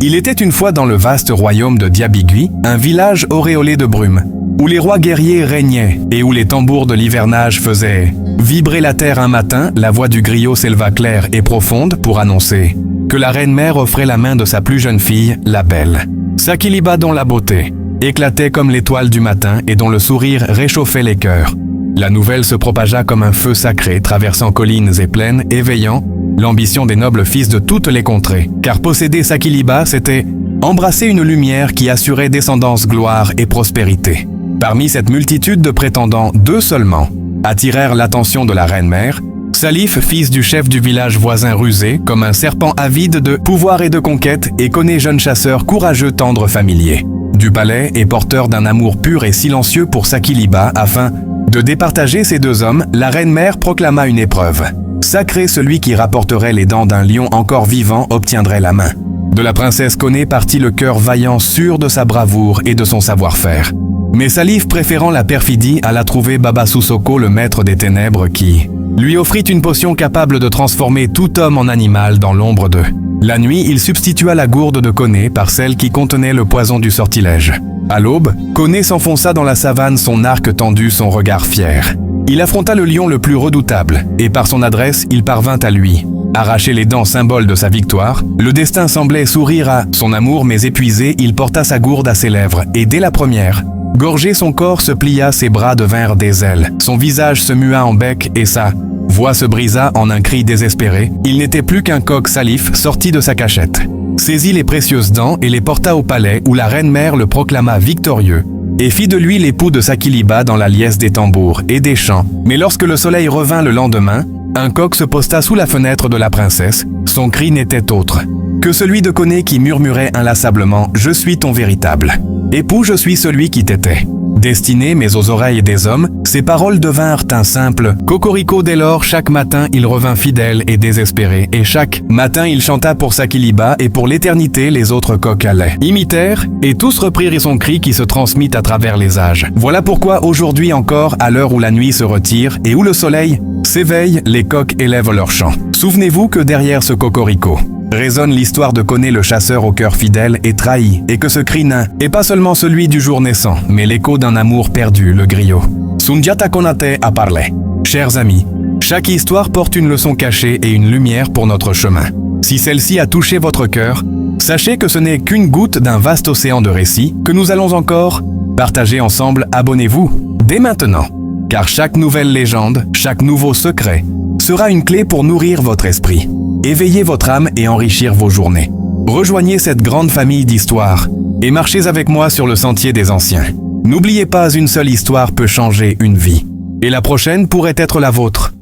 Il était une fois dans le vaste royaume de Diabigui, un village auréolé de brume, où les rois guerriers régnaient et où les tambours de l'hivernage faisaient vibrer la terre un matin. La voix du griot s'éleva claire et profonde pour annoncer que la reine-mère offrait la main de sa plus jeune fille, la belle Sakiliba, dont la beauté éclatait comme l'étoile du matin et dont le sourire réchauffait les cœurs. La nouvelle se propagea comme un feu sacré, traversant collines et plaines, éveillant l'ambition des nobles fils de toutes les contrées. Car posséder Sakiliba, c'était embrasser une lumière qui assurait descendance, gloire et prospérité. Parmi cette multitude de prétendants, 2 seulement attirèrent l'attention de la reine-mère. Salif, fils du chef du village voisin, rusé comme un serpent avide de pouvoir et de conquête, et Koné, jeune chasseur courageux, tendre, familier du palais et porteur d'un amour pur et silencieux pour Sakiliba. Afin de départager ces 2 hommes, la reine-mère proclama une épreuve. Sacré, celui qui rapporterait les dents d'un lion encore vivant obtiendrait la main de la princesse Koné, partit le cœur vaillant, sûr de sa bravoure et de son savoir-faire. Mais Salif, préférant la perfidie, alla trouver Baba Susoko, le maître des ténèbres, qui lui offrit une potion capable de transformer tout homme en animal dans l'ombre d'eux. La nuit, il substitua la gourde de Koné par celle qui contenait le poison du sortilège. À l'aube, Koné s'enfonça dans la savane, son arc tendu, son regard fier. Il affronta le lion le plus redoutable, et par son adresse, il parvint à lui arracher les dents, symbole de sa victoire. Le destin semblait sourire à son amour, mais épuisé, il porta sa gourde à ses lèvres, et dès la première gorgée, son corps se plia, ses bras devinrent des ailes, son visage se mua en bec, et sa voix se brisa en un cri désespéré. Il n'était plus qu'un coq. Salif sortit de sa cachette, saisit les précieuses dents et les porta au palais, où la reine-mère le proclama victorieux et fit de lui l'époux de Sakiliba dans la liesse des tambours et des chants. Mais lorsque le soleil revint le lendemain, un coq se posta sous la fenêtre de la princesse. Son cri n'était autre que celui de Koné qui murmurait inlassablement « Je suis ton véritable époux, je suis celui qui t'était destiné », mais aux oreilles des hommes, ces paroles devinrent un simple cocorico. Dès lors, chaque matin, il revint fidèle et désespéré, et chaque matin, il chanta pour Sakiliba, et pour l'éternité, les autres coqs imitèrent, et tous reprirent son cri qui se transmit à travers les âges. Voilà pourquoi aujourd'hui encore, à l'heure où la nuit se retire et où le soleil s'éveille, les coqs élèvent leur chant. Souvenez-vous que derrière ce cocorico résonne l'histoire de Koné, le chasseur au cœur fidèle et trahi, et que ce cri nain est pas seulement celui du jour naissant, mais l'écho d'un amour perdu, le griot Sundiata Konate a parlé. Chers amis, chaque histoire porte une leçon cachée et une lumière pour notre chemin. Si celle-ci a touché votre cœur, sachez que ce n'est qu'une goutte d'un vaste océan de récits que nous allons encore partager ensemble. Abonnez-vous dès maintenant, car chaque nouvelle légende, chaque nouveau secret sera une clé pour nourrir votre esprit, éveiller votre âme et enrichir vos journées. Rejoignez cette grande famille d'histoires et marchez avec moi sur le sentier des anciens. N'oubliez pas, une seule histoire peut changer une vie, et la prochaine pourrait être la vôtre.